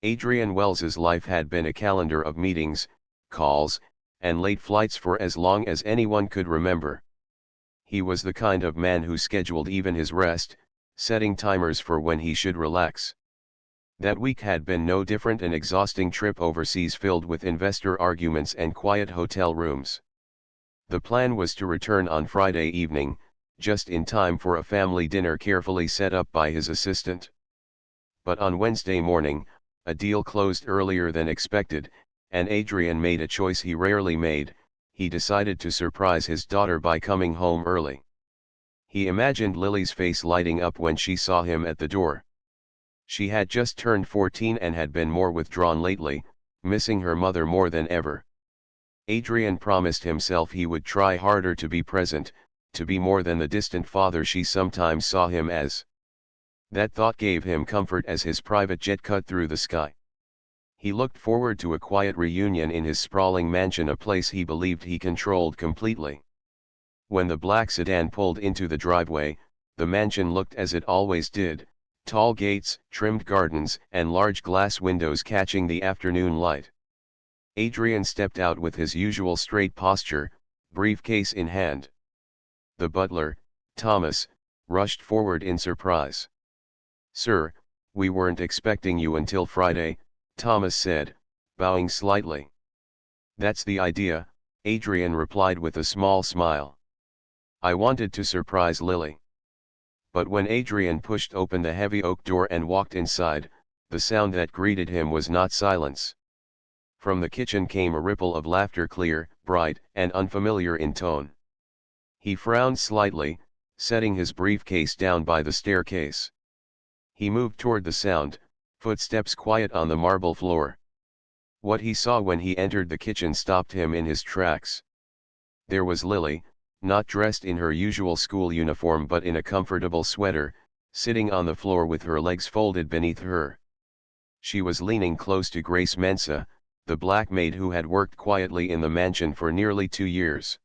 Adrian Wells's life had been a calendar of meetings, calls, and late flights for as long as anyone could remember. He was the kind of man who scheduled even his rest, setting timers for when he should relax. That week had been no different, an exhausting trip overseas filled with investor arguments and quiet hotel rooms. The plan was to return on Friday evening, just in time for a family dinner carefully set up by his assistant. But on Wednesday morning, a deal closed earlier than expected, and Adrian made a choice he rarely made. He decided to surprise his daughter by coming home early. He imagined Lily's face lighting up when she saw him at the door. She had just turned 14 and had been more withdrawn lately, missing her mother more than ever. Adrian promised himself he would try harder to be present, to be more than the distant father she sometimes saw him as. That thought gave him comfort as his private jet cut through the sky. He looked forward to a quiet reunion in his sprawling mansion, a place he believed he controlled completely. When the black sedan pulled into the driveway, the mansion looked as it always did, tall gates, trimmed gardens, and large glass windows catching the afternoon light. Adrian stepped out with his usual straight posture, briefcase in hand. The butler, Thomas, rushed forward in surprise. "Sir, we weren't expecting you until Friday," Thomas said, bowing slightly. "That's the idea," Adrian replied with a small smile. "I wanted to surprise Lily." But when Adrian pushed open the heavy oak door and walked inside, the sound that greeted him was not silence. From the kitchen came a ripple of laughter, clear, bright, and unfamiliar in tone. He frowned slightly, setting his briefcase down by the staircase. He moved toward the sound, footsteps quiet on the marble floor. What he saw when he entered the kitchen stopped him in his tracks. There was Lily, not dressed in her usual school uniform but in a comfortable sweater, sitting on the floor with her legs folded beneath her. She was leaning close to Grace Mensa, the black maid who had worked quietly in the mansion for nearly 2 years.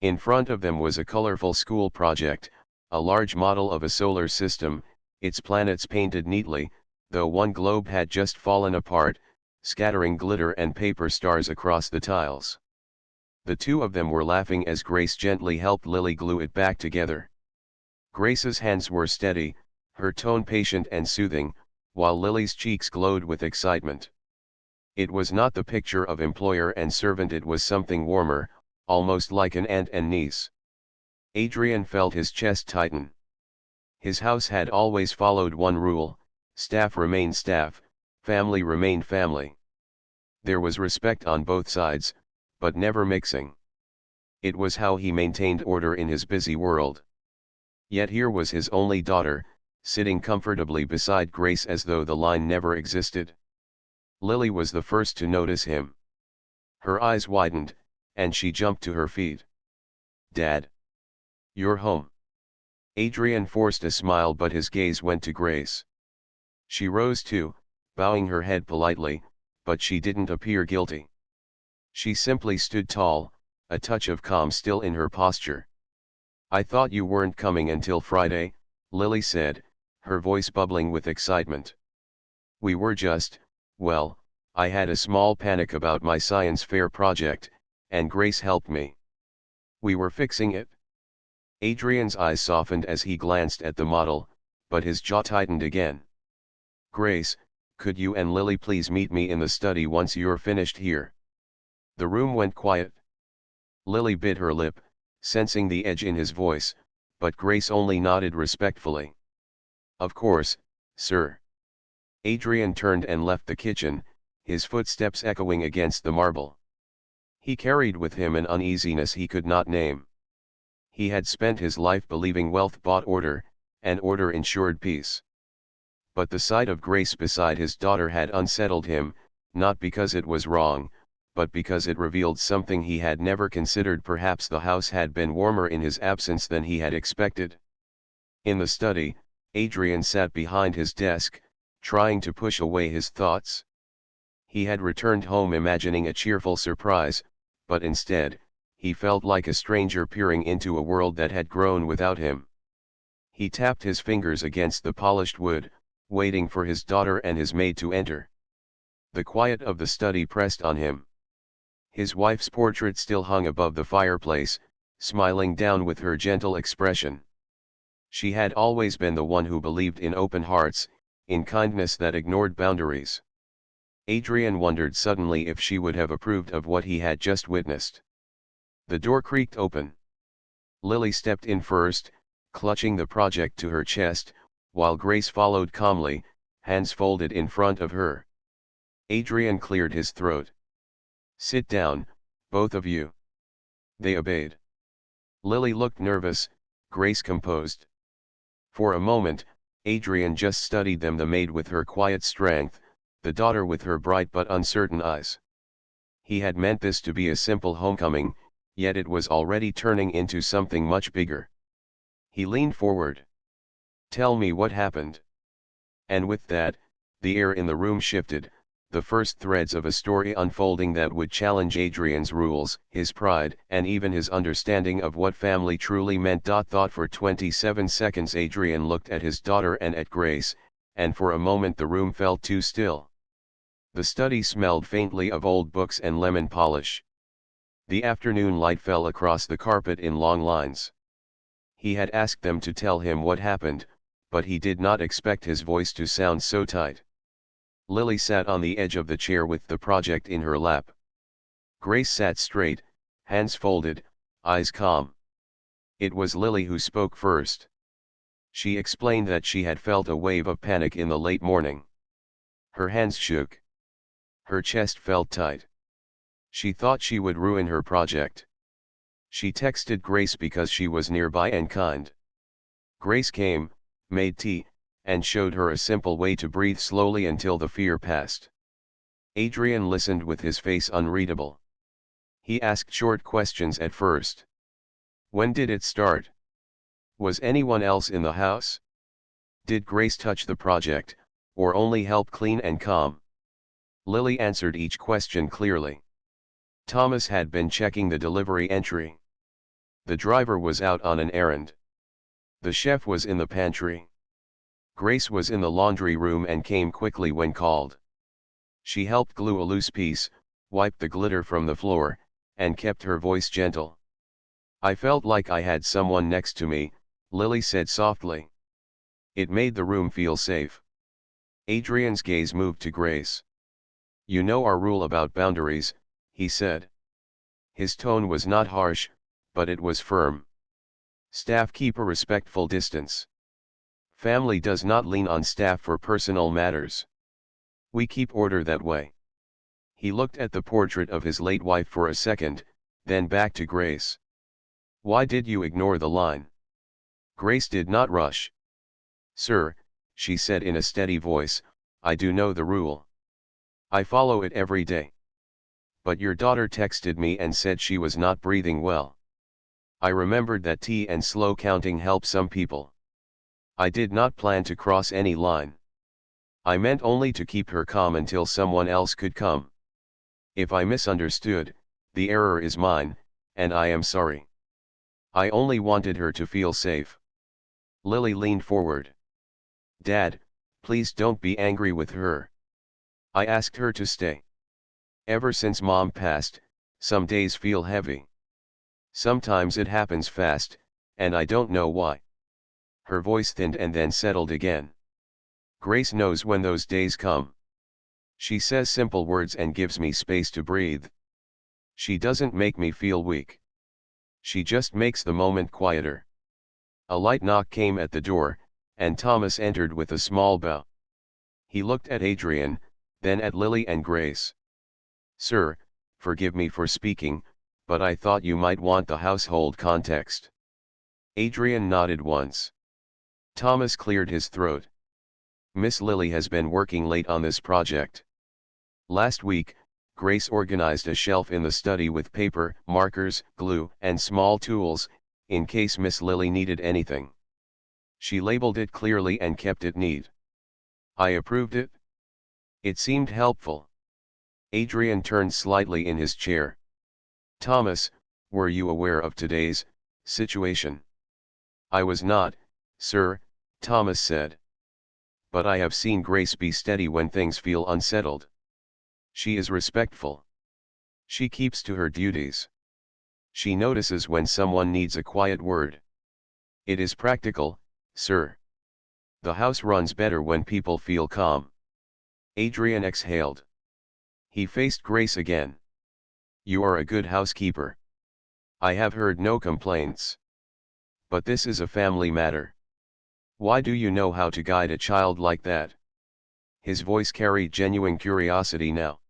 In front of them was a colorful school project, a large model of a solar system, its planets painted neatly, though one globe had just fallen apart, scattering glitter and paper stars across the tiles. The two of them were laughing as Grace gently helped Lily glue it back together. Grace's hands were steady, her tone patient and soothing, while Lily's cheeks glowed with excitement. It was not the picture of employer and servant, it was something warmer, almost like an aunt and niece. Adrian felt his chest tighten. His house had always followed one rule: staff remained staff, family remained family. There was respect on both sides, but never mixing. It was how he maintained order in his busy world. Yet here was his only daughter, sitting comfortably beside Grace as though the line never existed. Lily was the first to notice him. Her eyes widened, and she jumped to her feet. "Dad. You're home." Adrian forced a smile, but his gaze went to Grace. She rose too, bowing her head politely, but she didn't appear guilty. She simply stood tall, a touch of calm still in her posture. "I thought you weren't coming until Friday," Lily said, her voice bubbling with excitement. "We were just, well, I had a small panic about my science fair project, and Grace helped me. We were fixing it." Adrian's eyes softened as he glanced at the model, but his jaw tightened again. "Grace, could you and Lily please meet me in the study once you're finished here?" The room went quiet. Lily bit her lip, sensing the edge in his voice, but Grace only nodded respectfully. "Of course, sir." Adrian turned and left the kitchen, his footsteps echoing against the marble. He carried with him an uneasiness he could not name. He had spent his life believing wealth bought order, and order ensured peace. But the sight of Grace beside his daughter had unsettled him, not because it was wrong, but because it revealed something he had never considered. Perhaps the house had been warmer in his absence than he had expected. In the study, Adrian sat behind his desk, trying to push away his thoughts. He had returned home imagining a cheerful surprise, but instead, he felt like a stranger peering into a world that had grown without him. He tapped his fingers against the polished wood, waiting for his daughter and his maid to enter. The quiet of the study pressed on him. His wife's portrait still hung above the fireplace, smiling down with her gentle expression. She had always been the one who believed in open hearts, in kindness that ignored boundaries. Adrian wondered suddenly if she would have approved of what he had just witnessed. The door creaked open. Lily stepped in first, clutching the project to her chest, while Grace followed calmly, hands folded in front of her. Adrian cleared his throat. "Sit down, both of you." They obeyed. Lily looked nervous, Grace composed. For a moment, Adrian just studied them, the maid with her quiet strength, the daughter with her bright but uncertain eyes. He had meant this to be a simple homecoming, yet it was already turning into something much bigger. He leaned forward. "Tell me what happened." And with that, the air in the room shifted, the first threads of a story unfolding that would challenge Adrian's rules, his pride, and even his understanding of what family truly meant. Thought for 27 seconds. Adrian looked at his daughter and at Grace, and for a moment the room felt too still. The study smelled faintly of old books and lemon polish. The afternoon light fell across the carpet in long lines. He had asked them to tell him what happened, but he did not expect his voice to sound so tight. Lily sat on the edge of the chair with the project in her lap. Grace sat straight, hands folded, eyes calm. It was Lily who spoke first. She explained that she had felt a wave of panic in the late morning. Her hands shook. Her chest felt tight. She thought she would ruin her project. She texted Grace because she was nearby and kind. Grace came, made tea, and showed her a simple way to breathe slowly until the fear passed. Adrian listened with his face unreadable. He asked short questions at first. When did it start? Was anyone else in the house? Did Grace touch the project, or only help clean and calm? Lily answered each question clearly. Thomas had been checking the delivery entry. The driver was out on an errand. The chef was in the pantry. Grace was in the laundry room and came quickly when called. She helped glue a loose piece, wiped the glitter from the floor, and kept her voice gentle. I felt like I had someone next to me, Lily said softly. It made the room feel safe. Adrian's gaze moved to Grace. You know our rule about boundaries, he said. His tone was not harsh, but it was firm. Staff keep a respectful distance. Family does not lean on staff for personal matters. We keep order that way. He looked at the portrait of his late wife for a second, then back to Grace. Why did you ignore the line? Grace did not rush. Sir, she said in a steady voice, I do know the rule. I follow it every day. But your daughter texted me and said she was not breathing well. I remembered that tea and slow counting help some people. I did not plan to cross any line. I meant only to keep her calm until someone else could come. If I misunderstood, the error is mine, and I am sorry. I only wanted her to feel safe. Lily leaned forward. Dad, please don't be angry with her. I asked her to stay. Ever since Mom passed, some days feel heavy. Sometimes it happens fast, and I don't know why. Her voice thinned and then settled again. Grace knows when those days come. She says simple words and gives me space to breathe. She doesn't make me feel weak. She just makes the moment quieter. A light knock came at the door, and Thomas entered with a small bow. He looked at Adrian, then at Lily and Grace. Sir, forgive me for speaking, but I thought you might want the household context. Adrian nodded once. Thomas cleared his throat. Miss Lily has been working late on this project. Last week, Grace organized a shelf in the study with paper, markers, glue, and small tools, in case Miss Lily needed anything. She labeled it clearly and kept it neat. I approved it. It seemed helpful. Adrian turned slightly in his chair. Thomas, were you aware of today's situation? I was not, sir, Thomas said. But I have seen Grace be steady when things feel unsettled. She is respectful. She keeps to her duties. She notices when someone needs a quiet word. It is practical, sir. The house runs better when people feel calm. Adrian exhaled. He faced Grace again. You are a good housekeeper. I have heard no complaints. But this is a family matter. Why do you know how to guide a child like that? His voice carried genuine curiosity now.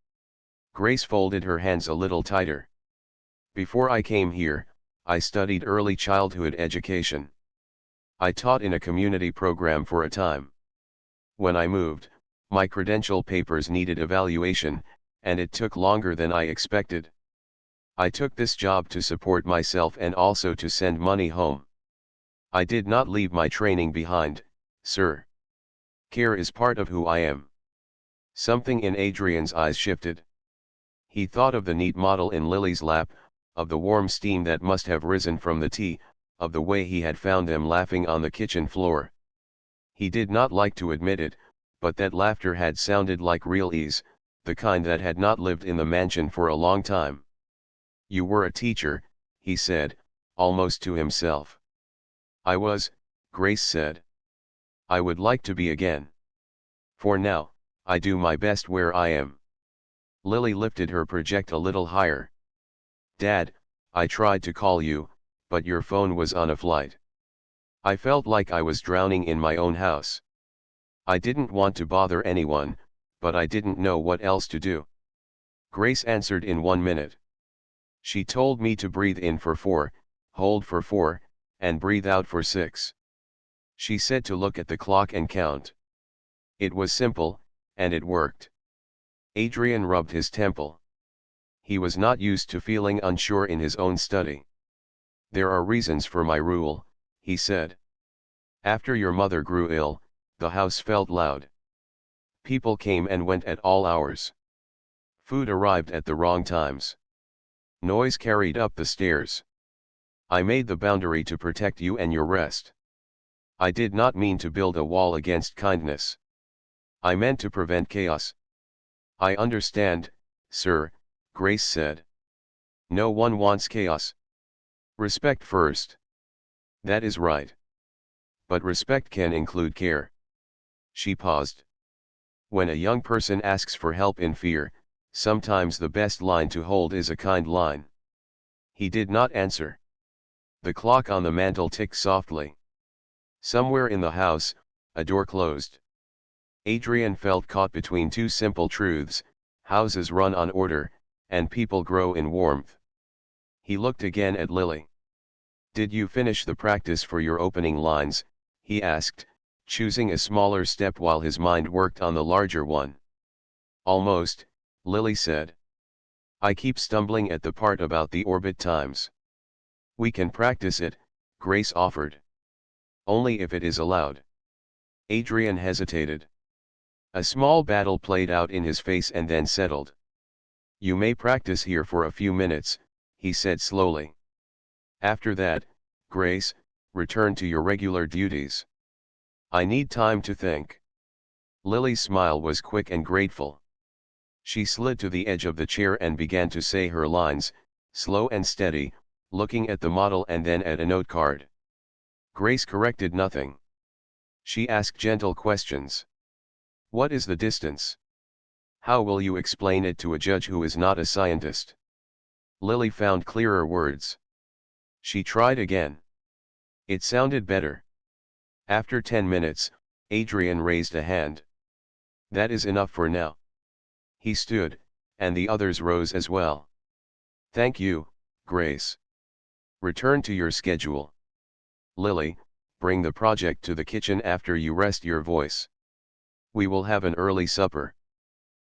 Grace folded her hands a little tighter. Before I came here, I studied early childhood education. I taught in a community program for a time. When I moved, my credential papers needed evaluation, and it took longer than I expected. I took this job to support myself and also to send money home. I did not leave my training behind, sir. Care is part of who I am. Something in Adrian's eyes shifted. He thought of the neat model in Lily's lap, of the warm steam that must have risen from the tea, of the way he had found them laughing on the kitchen floor. He did not like to admit it, but that laughter had sounded like real ease, the kind that had not lived in the mansion for a long time. You were a teacher, he said, almost to himself. I was, Grace said. I would like to be again. For now, I do my best where I am. Lily lifted her project a little higher. Dad, I tried to call you, but your phone was on a flight. I felt like I was drowning in my own house. I didn't want to bother anyone, but I didn't know what else to do. Grace answered in 1 minute. She told me to breathe in for 4, hold for 4, and breathe out for 6. She said to look at the clock and count. It was simple, and it worked. Adrian rubbed his temple. He was not used to feeling unsure in his own study. There are reasons for my rule, he said. After your mother grew ill, the house felt loud. People came and went at all hours. Food arrived at the wrong times. Noise carried up the stairs. I made the boundary to protect you and your rest. I did not mean to build a wall against kindness. I meant to prevent chaos. I understand, sir, Grace said. No one wants chaos. Respect first. That is right. But respect can include care. She paused. When a young person asks for help in fear, sometimes the best line to hold is a kind line. He did not answer. The clock on the mantel ticked softly. Somewhere in the house, a door closed. Adrian felt caught between two simple truths: houses run on order, and people grow in warmth. He looked again at Lily. Did you finish the practice for your opening lines? He asked, choosing a smaller step while his mind worked on the larger one. Almost, Lily said. I keep stumbling at the part about the orbit times. We can practice it, Grace offered. Only if it is allowed. Adrian hesitated. A small battle played out in his face and then settled. You may practice here for a few minutes, he said slowly. After that, Grace, return to your regular duties. I need time to think. Lily's smile was quick and grateful. She slid to the edge of the chair and began to say her lines, slow and steady, looking at the model and then at a note card. Grace corrected nothing. She asked gentle questions. What is the distance? How will you explain it to a judge who is not a scientist? Lily found clearer words. She tried again. It sounded better. After 10 minutes, Adrian raised a hand. That is enough for now. He stood, and the others rose as well. Thank you, Grace. Return to your schedule. Lily, bring the project to the kitchen after you rest your voice. We will have an early supper.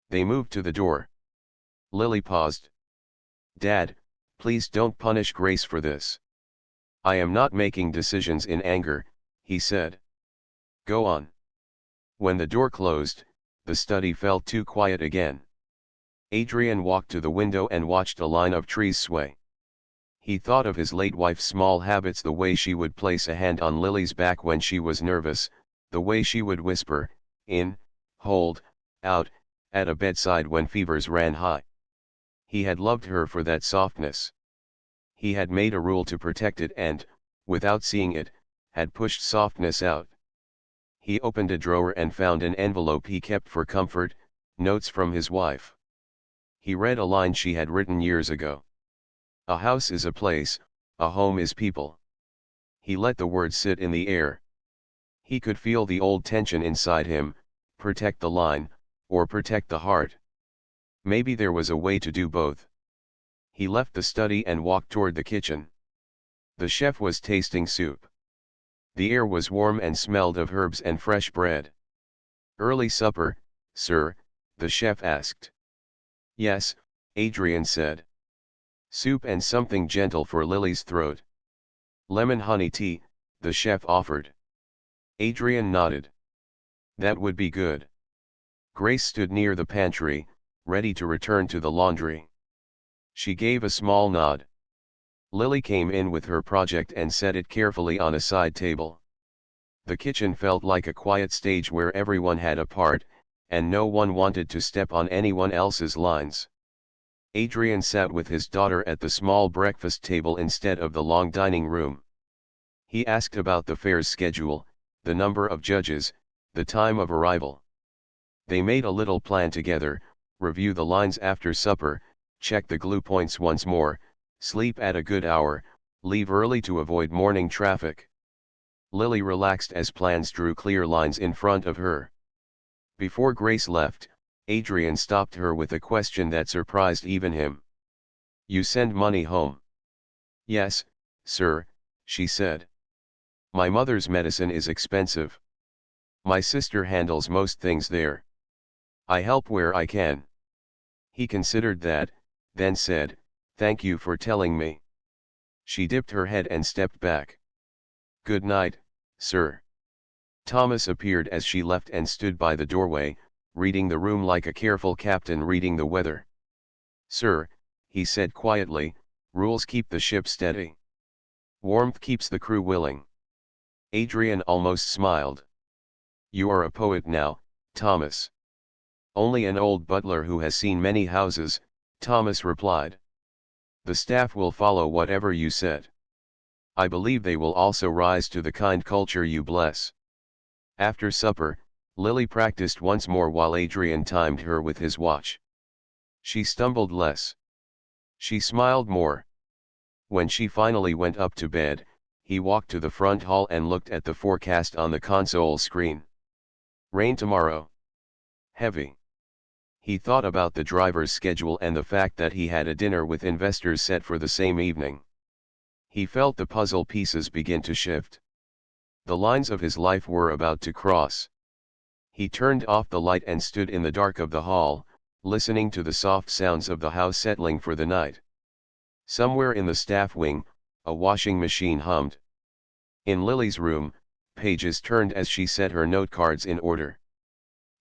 They moved to the door. Lily paused. Dad, please don't punish Grace for this. I am not making decisions in anger, he said. Go on. When the door closed, the study felt too quiet again. Adrian walked to the window and watched a line of trees sway. He thought of his late wife's small habits, the way she would place a hand on Lily's back when she was nervous, the way she would whisper, in, hold, out, at a bedside when fevers ran high. He had loved her for that softness. He had made a rule to protect it and, without seeing it, had pushed softness out. He opened a drawer and found an envelope he kept for comfort, notes from his wife. He read a line she had written years ago. A house is a place, a home is people. He let the words sit in the air. He could feel the old tension inside him, protect the line, or protect the heart. Maybe there was a way to do both. He left the study and walked toward the kitchen. The chef was tasting soup. The air was warm and smelled of herbs and fresh bread. "Early supper, sir?" the chef asked. "Yes," Adrian said. "Soup and something gentle for Lily's throat." "Lemon honey tea," the chef offered. Adrian nodded. "That would be good." Grace stood near the pantry, ready to return to the laundry. She gave a small nod. Lily came in with her project and set it carefully on a side table. The kitchen felt like a quiet stage where everyone had a part, and no one wanted to step on anyone else's lines. Adrian sat with his daughter at the small breakfast table instead of the long dining room. He asked about the fair's schedule, the number of judges, the time of arrival. They made a little plan together: review the lines after supper, check the glue points once more, sleep at a good hour, leave early to avoid morning traffic. Lily relaxed as plans drew clear lines in front of her. Before Grace left, Adrian stopped her with a question that surprised even him. "You send money home?" "Yes, sir," she said. "My mother's medicine is expensive. My sister handles most things there. I help where I can." He considered that, then said, "Thank you for telling me." She dipped her head and stepped back. "Good night, sir." Thomas appeared as she left and stood by the doorway, reading the room like a careful captain reading the weather. "Sir," he said quietly, "rules keep the ship steady. Warmth keeps the crew willing." Adrian almost smiled. "You are a poet now, Thomas." "Only an old butler who has seen many houses," Thomas replied. "The staff will follow whatever you said. I believe they will also rise to the kind culture you bless." After supper, Lily practiced once more while Adrian timed her with his watch. She stumbled less. She smiled more. When she finally went up to bed, he walked to the front hall and looked at the forecast on the console screen. "Rain tomorrow. Heavy." He thought about the driver's schedule and the fact that he had a dinner with investors set for the same evening. He felt the puzzle pieces begin to shift. The lines of his life were about to cross. He turned off the light and stood in the dark of the hall, listening to the soft sounds of the house settling for the night. Somewhere in the staff wing, a washing machine hummed. In Lily's room, pages turned as she set her note cards in order.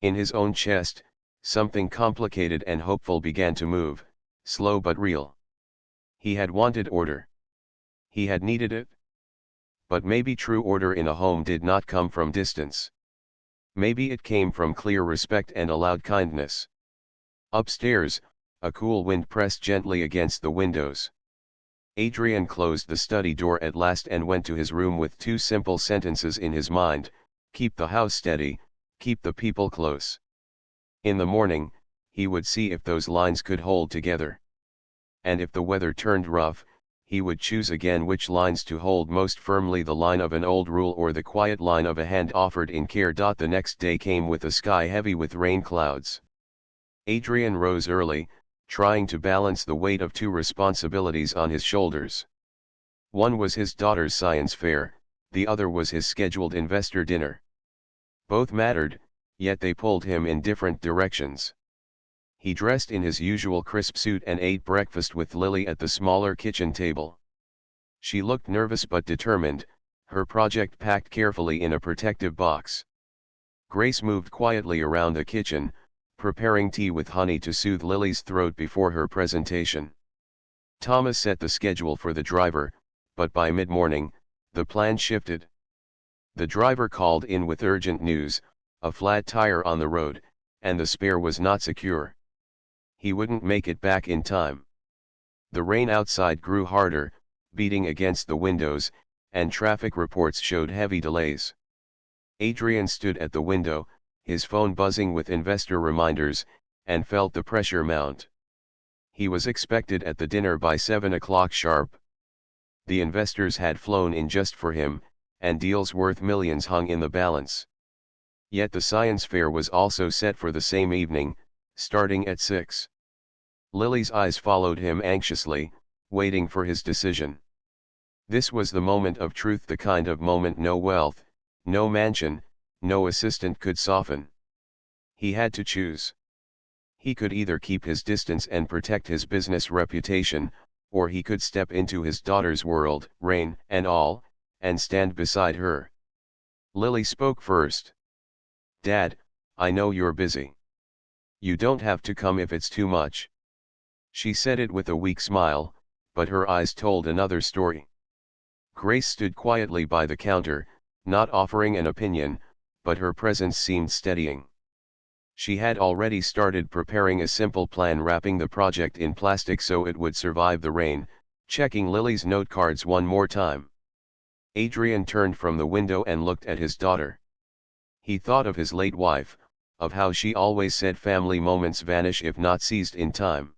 In his own chest, something complicated and hopeful began to move, slow but real. He had wanted order. He had needed it. But maybe true order in a home did not come from distance. Maybe it came from clear respect and a loud kindness. Upstairs, a cool wind pressed gently against the windows. Adrian closed the study door at last and went to his room with two simple sentences in his mind: keep the house steady, keep the people close. In the morning, he would see if those lines could hold together. And if the weather turned rough, he would choose again which lines to hold most firmly: the line of an old rule or the quiet line of a hand offered in care. The next day came with a sky heavy with rain clouds. Adrian rose early, trying to balance the weight of two responsibilities on his shoulders. One was his daughter's science fair, the other was his scheduled investor dinner. Both mattered, yet they pulled him in different directions. He dressed in his usual crisp suit and ate breakfast with Lily at the smaller kitchen table. She looked nervous but determined, her project packed carefully in a protective box. Grace moved quietly around the kitchen, preparing tea with honey to soothe Lily's throat before her presentation. Thomas set the schedule for the driver, but by mid-morning, the plan shifted. The driver called in with urgent news: a flat tire on the road, and the spare was not secure. He wouldn't make it back in time. The rain outside grew harder, beating against the windows, and traffic reports showed heavy delays. Adrian stood at the window, his phone buzzing with investor reminders, and felt the pressure mount. He was expected at the dinner by 7 o'clock sharp. The investors had flown in just for him, and deals worth millions hung in the balance. Yet the science fair was also set for the same evening, starting at 6. Lily's eyes followed him anxiously, waiting for his decision. This was the moment of truth, the kind of moment no wealth, no mansion, no assistant could soften. He had to choose. He could either keep his distance and protect his business reputation, or he could step into his daughter's world, rain and all, and stand beside her. Lily spoke first. "Dad, I know you're busy. You don't have to come if it's too much." She said it with a weak smile, but her eyes told another story. Grace stood quietly by the counter, not offering an opinion, but her presence seemed steadying. She had already started preparing a simple plan, wrapping the project in plastic so it would survive the rain, checking Lily's note cards one more time. Adrian turned from the window and looked at his daughter. He thought of his late wife, of how she always said family moments vanish if not seized in time.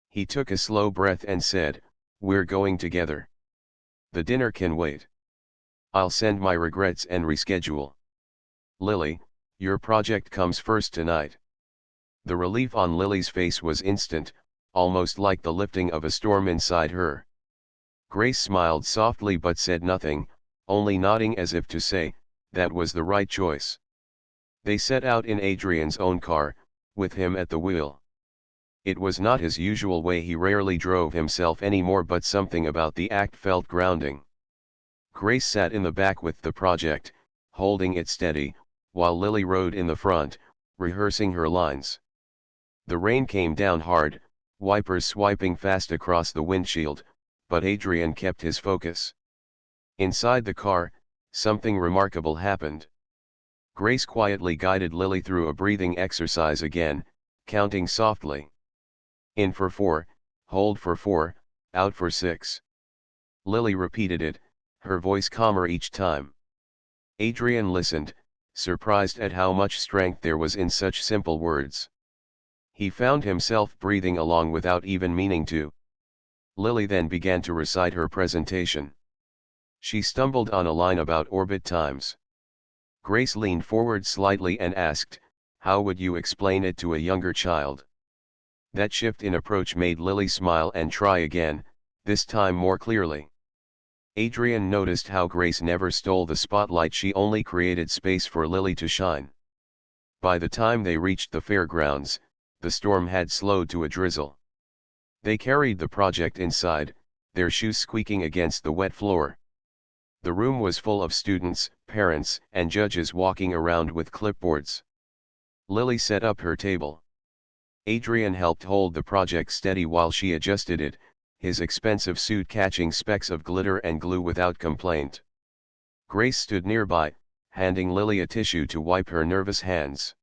He took a slow breath and said, "We're going together. The dinner can wait. I'll send my regrets and reschedule. Lily, your project comes first tonight." The relief on Lily's face was instant, almost like the lifting of a storm inside her. Grace smiled softly but said nothing, only nodding as if to say, that was the right choice. They set out in Adrian's own car, with him at the wheel. It was not his usual way, he rarely drove himself anymore, but something about the act felt grounding. Grace sat in the back with the project, holding it steady, while Lily rode in the front, rehearsing her lines. The rain came down hard, wipers swiping fast across the windshield, but Adrian kept his focus. Inside the car, something remarkable happened. Grace quietly guided Lily through a breathing exercise again, counting softly. In for 4, hold for 4, out for 6. Lily repeated it, her voice calmer each time. Adrian listened, surprised at how much strength there was in such simple words. He found himself breathing along without even meaning to. Lily then began to recite her presentation. She stumbled on a line about orbit times. Grace leaned forward slightly and asked, "How would you explain it to a younger child?" That shift in approach made Lily smile and try again, this time more clearly. Adrian noticed how Grace never stole the spotlight, she only created space for Lily to shine. By the time they reached the fairgrounds, the storm had slowed to a drizzle. They carried the project inside, their shoes squeaking against the wet floor. The room was full of students, parents, and judges walking around with clipboards. Lily set up her table. Adrian helped hold the project steady while she adjusted it, his expensive suit catching specks of glitter and glue without complaint. Grace stood nearby, handing Lily a tissue to wipe her nervous hands.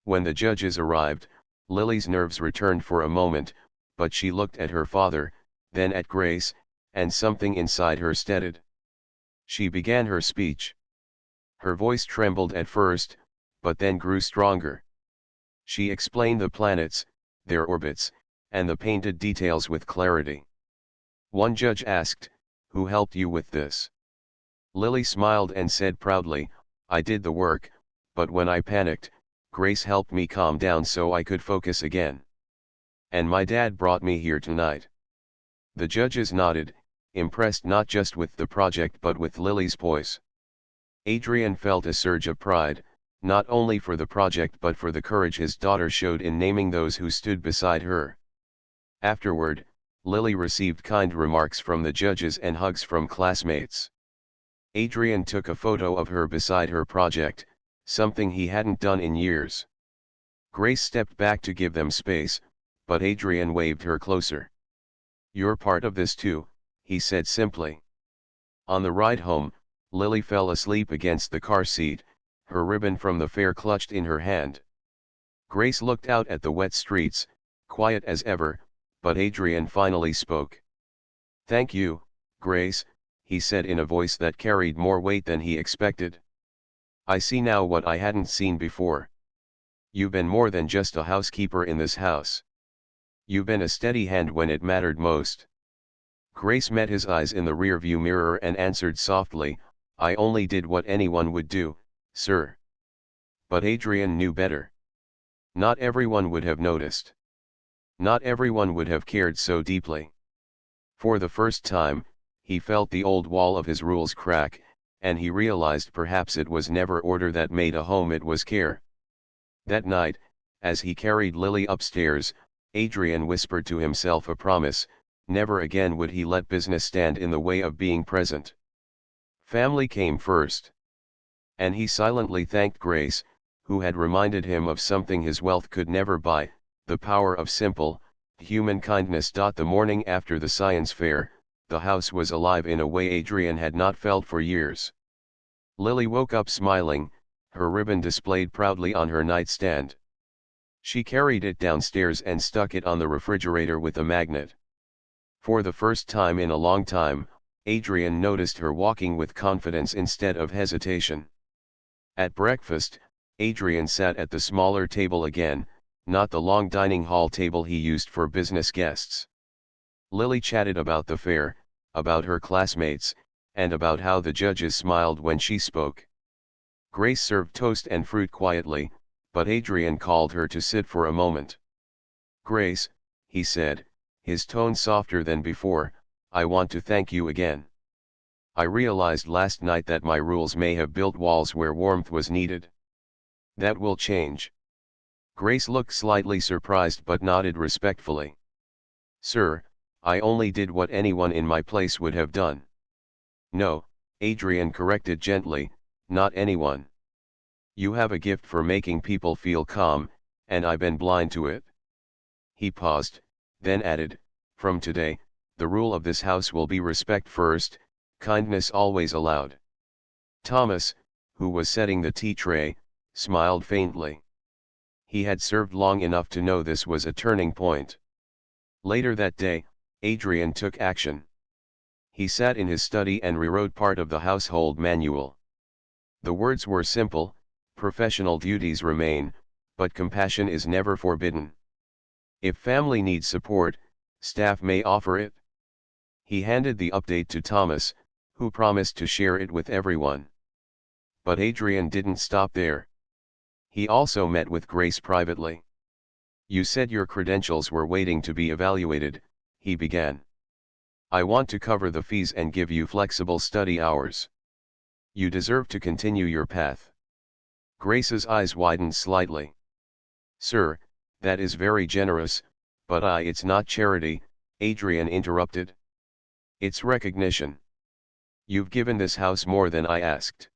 When the judges arrived, Lily's nerves returned for a moment, but she looked at her father, then at Grace, and something inside her steadied. She began her speech. Her voice trembled at first, but then grew stronger. She explained the planets, their orbits, and the painted details with clarity. One judge asked, "Who helped you with this?" Lily smiled and said proudly, "I did the work, but when I panicked, Grace helped me calm down so I could focus again. And my dad brought me here tonight." The judges nodded, impressed not just with the project but with Lily's poise. Adrian felt a surge of pride, not only for the project but for the courage his daughter showed in naming those who stood beside her. Afterward, Lily received kind remarks from the judges and hugs from classmates. Adrian took a photo of her beside her project, something he hadn't done in years. Grace stepped back to give them space, but Adrian waved her closer. "You're part of this too," he said simply. On the ride home, Lily fell asleep against the car seat, her ribbon from the fair clutched in her hand. Grace looked out at the wet streets, quiet as ever, but Adrian finally spoke. "Thank you, Grace," he said in a voice that carried more weight than he expected. "I see now what I hadn't seen before. You've been more than just a housekeeper in this house. You've been a steady hand when it mattered most." Grace met his eyes in the rearview mirror and answered softly, "I only did what anyone would do, sir." But Adrian knew better. Not everyone would have noticed. Not everyone would have cared so deeply. For the first time, he felt the old wall of his rules crack, and he realized perhaps it was never order that made a home, it was care. That night, as he carried Lily upstairs, Adrian whispered to himself a promise: never again would he let business stand in the way of being present. Family came first. And he silently thanked Grace, who had reminded him of something his wealth could never buy, the power of simple, human kindness. The morning after the science fair, the house was alive in a way Adrian had not felt for years. Lily woke up smiling, her ribbon displayed proudly on her nightstand. She carried it downstairs and stuck it on the refrigerator with a magnet. For the first time in a long time, Adrian noticed her walking with confidence instead of hesitation. At breakfast, Adrian sat at the smaller table again, not the long dining hall table he used for business guests. Lily chatted about the fair, about her classmates, and about how the judges smiled when she spoke. Grace served toast and fruit quietly, but Adrian called her to sit for a moment. "Grace," he said, his tone softer than before, "I want to thank you again. I realized last night that my rules may have built walls where warmth was needed. That will change." Grace looked slightly surprised but nodded respectfully. "Sir, I only did what anyone in my place would have done." "No," Adrian corrected gently, "not anyone. You have a gift for making people feel calm, and I've been blind to it." He paused, then added, "From today, the rule of this house will be respect first, kindness always allowed." Thomas, who was setting the tea tray, smiled faintly. He had served long enough to know this was a turning point. Later that day, Adrian took action. He sat in his study and rewrote part of the household manual. The words were simple: professional duties remain, but compassion is never forbidden. If family needs support, staff may offer it. He handed the update to Thomas, who promised to share it with everyone. But Adrian didn't stop there. He also met with Grace privately. "You said your credentials were waiting to be evaluated," he began. "I want to cover the fees and give you flexible study hours. You deserve to continue your path." Grace's eyes widened slightly. "Sir, that is very generous, but it's not charity," Adrian interrupted. "It's recognition. You've given this house more than I asked.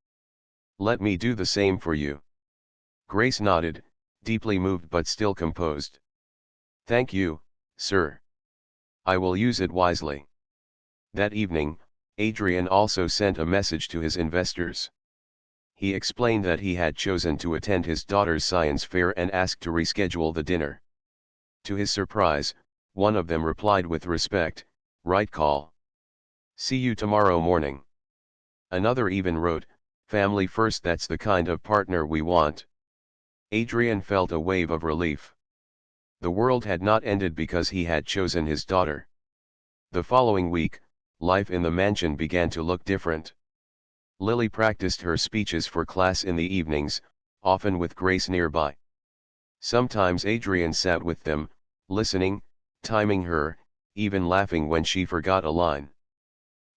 Let me do the same for you." Grace nodded, deeply moved but still composed. "Thank you, sir. I will use it wisely." That evening, Adrian also sent a message to his investors. He explained that he had chosen to attend his daughter's science fair and asked to reschedule the dinner. To his surprise, one of them replied with respect, "Right call. See you tomorrow morning." Another even wrote, "Family first, that's the kind of partner we want." Adrian felt a wave of relief. The world had not ended because he had chosen his daughter. The following week, life in the mansion began to look different. Lily practiced her speeches for class in the evenings, often with Grace nearby. Sometimes Adrian sat with them, listening, timing her, even laughing when she forgot a line.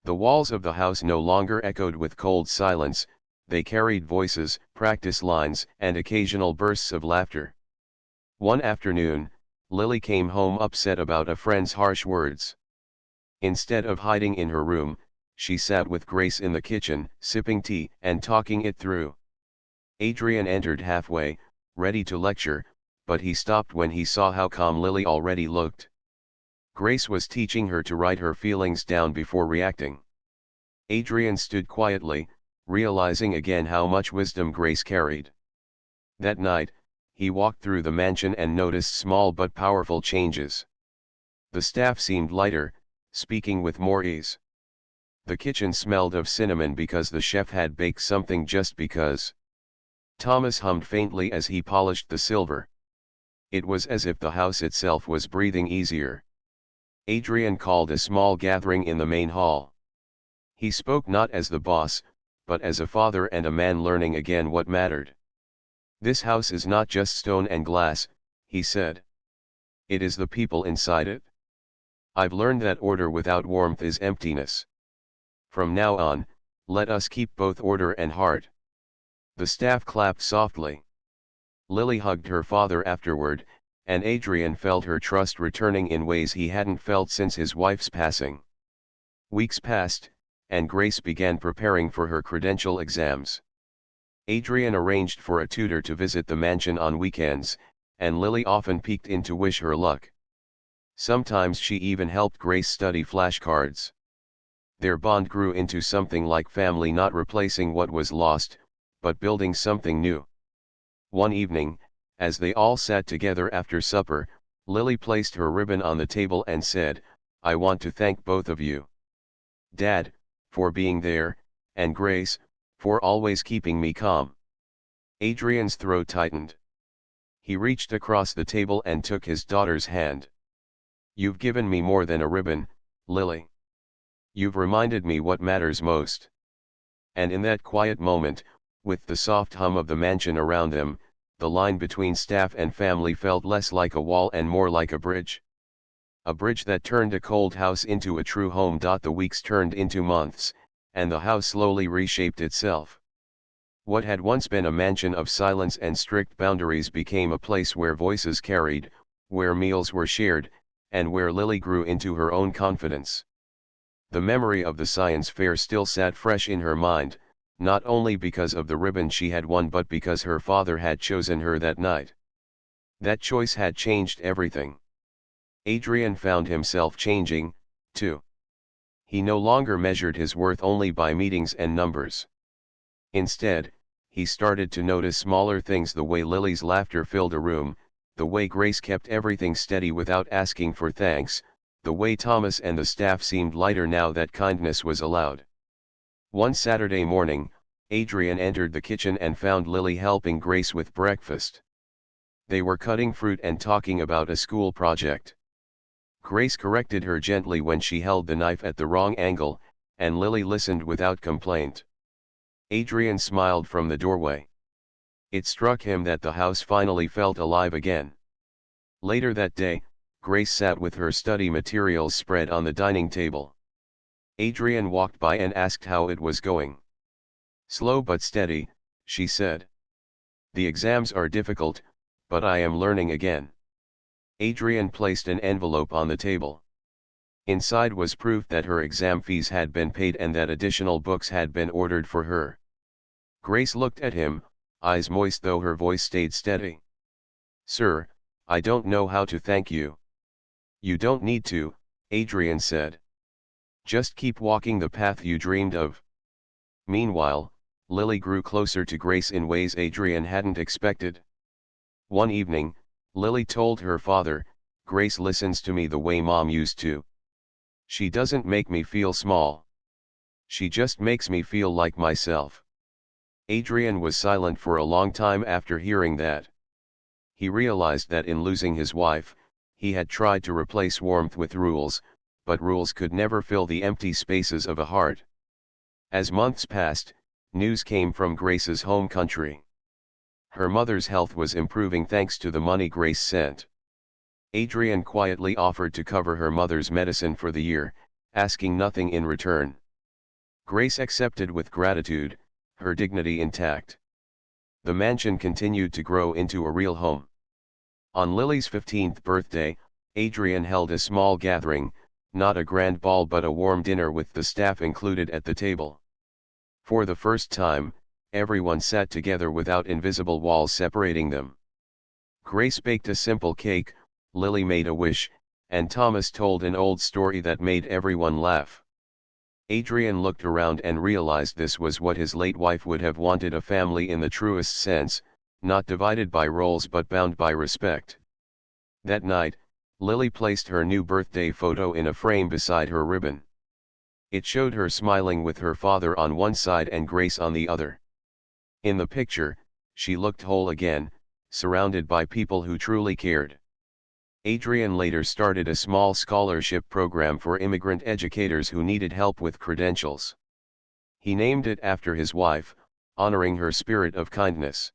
The walls of the house no longer echoed with cold silence, they carried voices, practice lines, and occasional bursts of laughter. One afternoon, Lily came home upset about a friend's harsh words. Instead of hiding in her room, she sat with Grace in the kitchen, sipping tea and talking it through. Adrian entered halfway, ready to lecture, but he stopped when he saw how calm Lily already looked. Grace was teaching her to write her feelings down before reacting. Adrian stood quietly, realizing again how much wisdom Grace carried. That night, He walked through the mansion and noticed small but powerful changes. The staff seemed lighter, speaking with more ease. The kitchen smelled of cinnamon because the chef had baked something just because. Thomas hummed faintly as he polished the silver. It was as if the house itself was breathing easier. Adrian called a small gathering in the main hall. He spoke not as the boss, but as a father and a man learning again what mattered. "This house is not just stone and glass," he said. "It is the people inside it. I've learned that order without warmth is emptiness. From now on, let us keep both order and heart." The staff clapped softly. Lily hugged her father afterward, and Adrian felt her trust returning in ways he hadn't felt since his wife's passing. Weeks passed, and Grace began preparing for her credential exams. Adrian arranged for a tutor to visit the mansion on weekends, and Lily often peeked in to wish her luck. Sometimes she even helped Grace study flashcards. Their bond grew into something like family, not replacing what was lost, but building something new. One evening, as they all sat together after supper, Lily placed her ribbon on the table and said, "I want to thank both of you. Dad, for being there, and Grace, for always keeping me calm." Adrian's throat tightened. He reached across the table and took his daughter's hand. "You've given me more than a ribbon, Lily. You've reminded me what matters most." And in that quiet moment, with the soft hum of the mansion around them, the line between staff and family felt less like a wall and more like a bridge. A bridge that turned a cold house into a true home. The weeks turned into months, and the house slowly reshaped itself. What had once been a mansion of silence and strict boundaries became a place where voices carried, where meals were shared, and where Lily grew into her own confidence. The memory of the science fair still sat fresh in her mind, not only because of the ribbon she had won but because her father had chosen her that night. That choice had changed everything. Adrian found himself changing, too. He no longer measured his worth only by meetings and numbers. Instead, he started to notice smaller things: the way Lily's laughter filled a room, the way Grace kept everything steady without asking for thanks, the way Thomas and the staff seemed lighter now that kindness was allowed. One Saturday morning, Adrian entered the kitchen and found Lily helping Grace with breakfast. They were cutting fruit and talking about a school project. Grace corrected her gently when she held the knife at the wrong angle, and Lily listened without complaint. Adrian smiled from the doorway. It struck him that the house finally felt alive again. Later that day, Grace sat with her study materials spread on the dining table. Adrian walked by and asked how it was going. "Slow but steady," she said. "The exams are difficult, but I am learning again." Adrian placed an envelope on the table. Inside was proof that her exam fees had been paid and that additional books had been ordered for her. Grace looked at him, eyes moist though her voice stayed steady. "Sir, I don't know how to thank you." "You don't need to," Adrian said. "Just keep walking the path you dreamed of." Meanwhile, Lily grew closer to Grace in ways Adrian hadn't expected. One evening, Lily told her father, "Grace listens to me the way Mom used to. She doesn't make me feel small. She just makes me feel like myself." Adrian was silent for a long time after hearing that. He realized that in losing his wife, he had tried to replace warmth with rules, but rules could never fill the empty spaces of a heart. As months passed, news came from Grace's home country. Her mother's health was improving thanks to the money Grace sent. Adrian quietly offered to cover her mother's medicine for the year, asking nothing in return. Grace accepted with gratitude, her dignity intact. The mansion continued to grow into a real home. On Lily's 15th birthday, Adrian held a small gathering, not a grand ball but a warm dinner with the staff included at the table. For the first time, everyone sat together without invisible walls separating them. Grace baked a simple cake, Lily made a wish, and Thomas told an old story that made everyone laugh. Adrian looked around and realized this was what his late wife would have wanted: a family in the truest sense, not divided by roles but bound by respect. That night, Lily placed her new birthday photo in a frame beside her ribbon. It showed her smiling with her father on one side and Grace on the other. In the picture, she looked whole again, surrounded by people who truly cared. Adrian later started a small scholarship program for immigrant educators who needed help with credentials. He named it after his wife, honoring her spirit of kindness.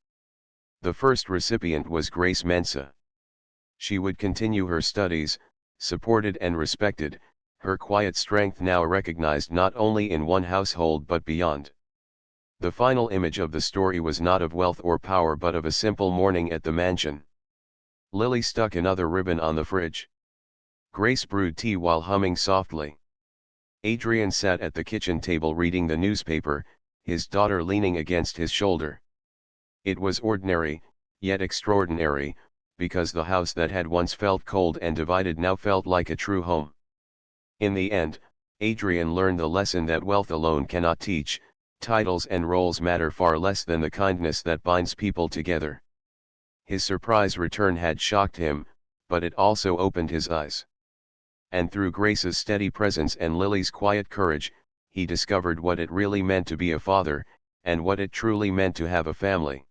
The first recipient was Grace Mensa. She would continue her studies, supported and respected, her quiet strength now recognized not only in one household but beyond. The final image of the story was not of wealth or power but of a simple morning at the mansion. Lily stuck another ribbon on the fridge. Grace brewed tea while humming softly. Adrian sat at the kitchen table reading the newspaper, his daughter leaning against his shoulder. It was ordinary, yet extraordinary, because the house that had once felt cold and divided now felt like a true home. In the end, Adrian learned the lesson that wealth alone cannot teach, titles and roles matter far less than the kindness that binds people together. His surprise return had shocked him, but it also opened his eyes. And through Grace's steady presence and Lily's quiet courage, he discovered what it really meant to be a father, and what it truly meant to have a family.